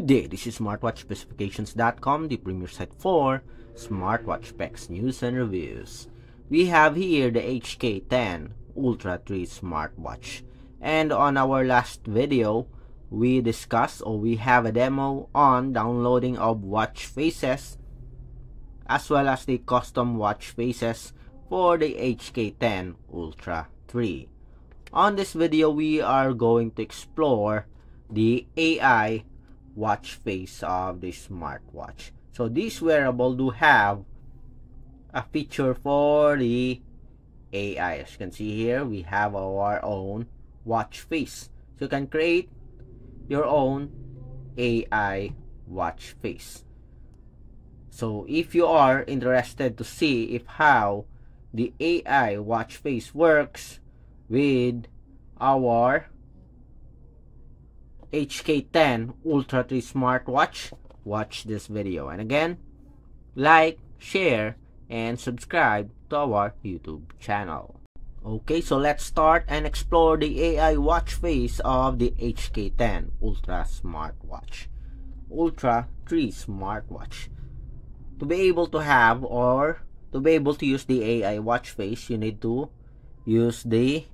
day, this is smartwatchspecifications.com, the premier site for smartwatch specs, news, and reviews. We have here the HK10 Ultra 3 smartwatch. And on our last video, we discussed or we have a demo on downloading of watch faces as well as the custom watch faces for the HK10 Ultra 3. On this video, we are going to explore the AI watch face of the smartwatch. So this wearable do have a feature for the AI. As you can see here, we have our own watch face. So you can create your own AI watch face. So if you are interested to see if how the AI watch face works with our HK10 Ultra 3 smartwatch, watch this video. And again, like, share, and subscribe to our YouTube channel. Okay, so let's start and explore the AI watch face of the HK10 Ultra smartwatch. Ultra 3 smartwatch. To be able to have or to be able to use the AI watch face, you need to use the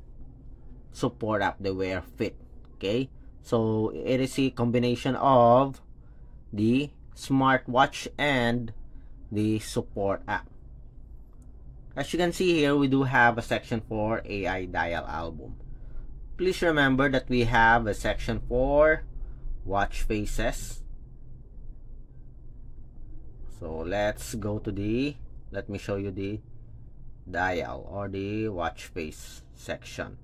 support app, the Wear Fit. Okay, so it is a combination of the smartwatch and the support app. As you can see here, we do have a section for AI dial album. Please remember that we have a section for watch faces. So let's go to let me show you the dial or the watch face section.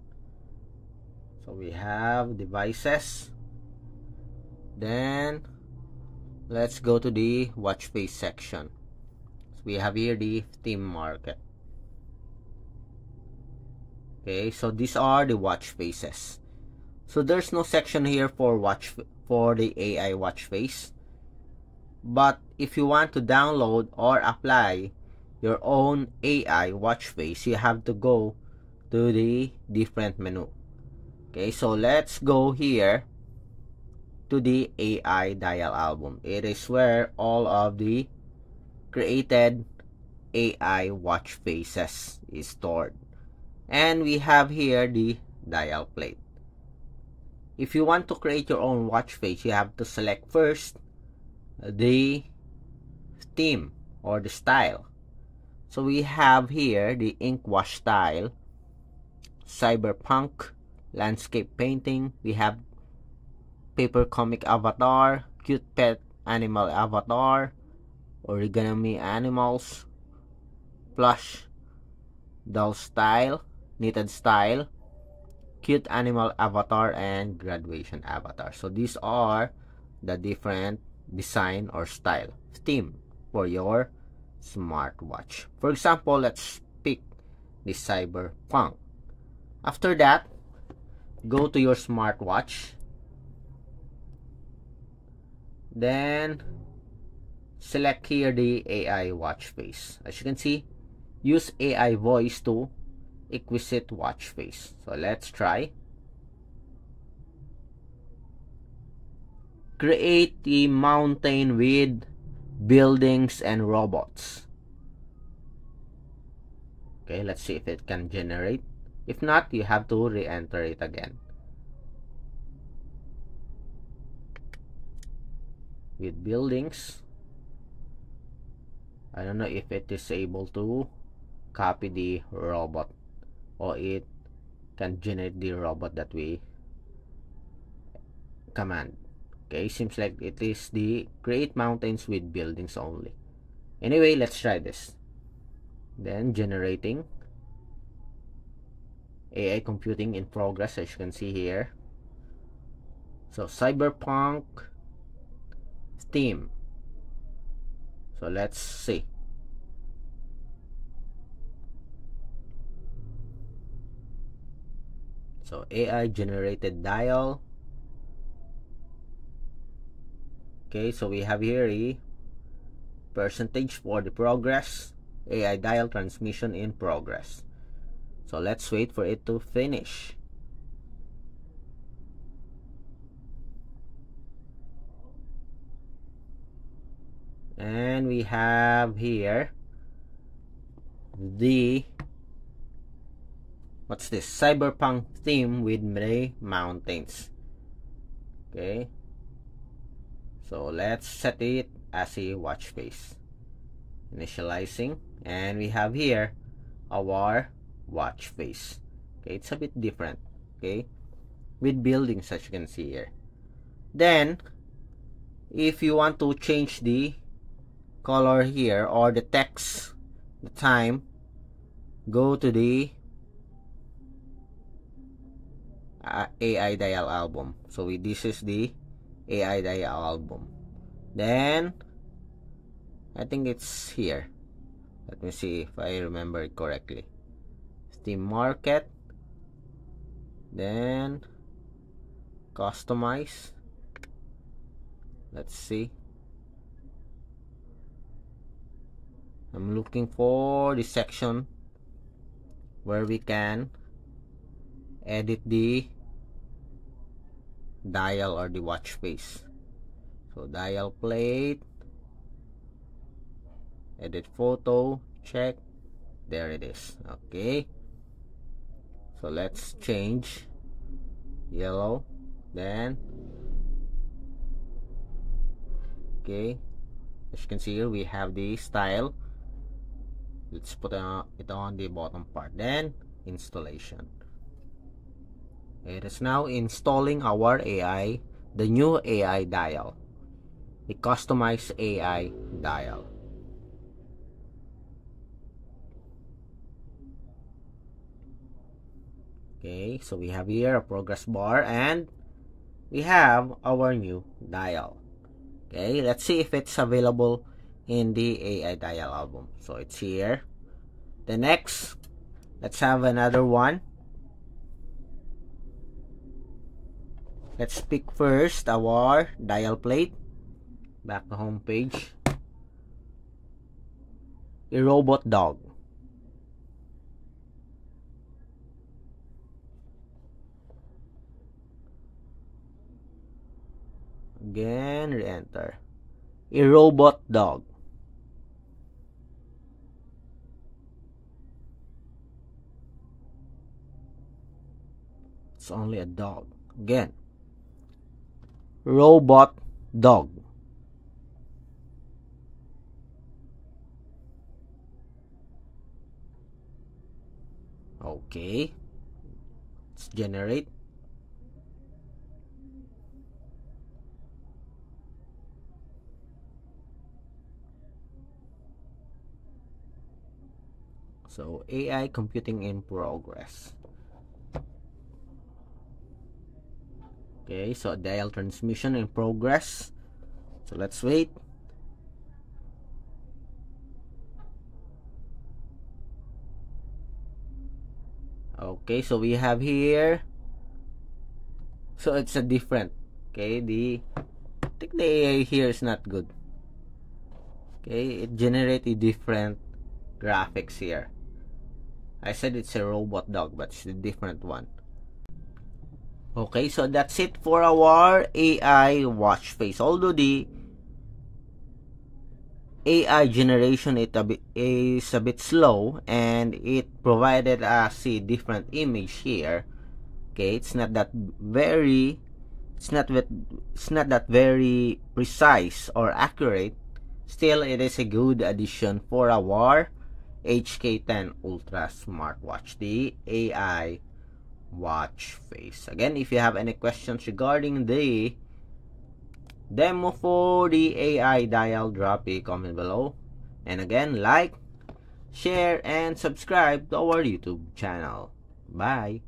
So we have devices, then let's go to the watch face section. So we have here the theme market. Okay, so these are the watch faces. So there's no section here for the AI watch face. But if you want to download or apply your own AI watch face, you have to go to the different menu. Okay, so let's go here to the AI dial album. It is where all of the created AI watch faces is stored. And we have here the dial plate. If you want to create your own watch face, you have to select first the theme or the style. So we have here the ink wash style, cyberpunk, landscape painting. We have paper comic avatar, cute pet animal avatar, origami animals, plush doll style, knitted style, cute animal avatar, and graduation avatar. So these are the different design or style theme for your smartwatch. For example, let's pick the cyberpunk. After that, go to your smartwatch, then select here the AI watch face. As you can see, use AI voice to exquisite watch face. So let's try. Create the mountain with buildings and robots. Okay, let's see if it can generate. If not, you have to re-enter it again. With buildings, I don't know if it is able to copy the robot or it can generate the robot that we command. Okay, seems like it is the create mountains with buildings only. Anyway, let's try this. Then generating. AI computing in progress, as you can see here. So cyberpunk theme. So let's see. So AI generated dial. Okay, so we have here a percentage for the progress. AI dial transmission in progress. So let's wait for it to finish. And we have here the, what's this, cyberpunk theme with Mray Mountains. Okay, so let's set it as a watch face. Initializing, and we have here our watch face. Okay, it's a bit different, okay, with buildings as you can see here. Then if you want to change the color here or the text, the time, go to the AI dial album. So this is the AI dial album. Then I think it's here. Let me see if I remember it correctly. Steam Market, then customize. Let's see. I'm looking for the section where we can edit the dial or the watch face. So dial plate, edit photo, check, there it is. Okay, so let's change yellow, then okay, as you can see here we have the style. Let's put it on the bottom part. Then installation. It is now installing our AI, the new AI dial, the customized AI dial. Okay, so we have here a progress bar and we have our new dial. Okay, let's see if it's available in the AI dial album. So it's here. The next, let's have another one. Let's pick first our dial plate. Back to home page. A robot dog. Again, re-enter. A robot dog. It's only a dog. Again. Robot dog. Okay. Let's generate. So AI computing in progress. Okay, so dial transmission in progress. So let's wait. Okay, so we have here. So it's a different. Okay, I think the AI here is not good. Okay, it generates a different graphics here. I said it's a robot dog, but it's a different one. Okay, so that's it for our AI watch face. Although the AI generation is a bit slow and it provided us a different image here. Okay, it's not that very precise or accurate. Still, it is a good addition for our HK10 Ultra smartwatch, the AI watch face. Again, if you have any questions regarding the demo for the AI dial, drop a comment below. And again, like, share, and subscribe to our YouTube channel. Bye!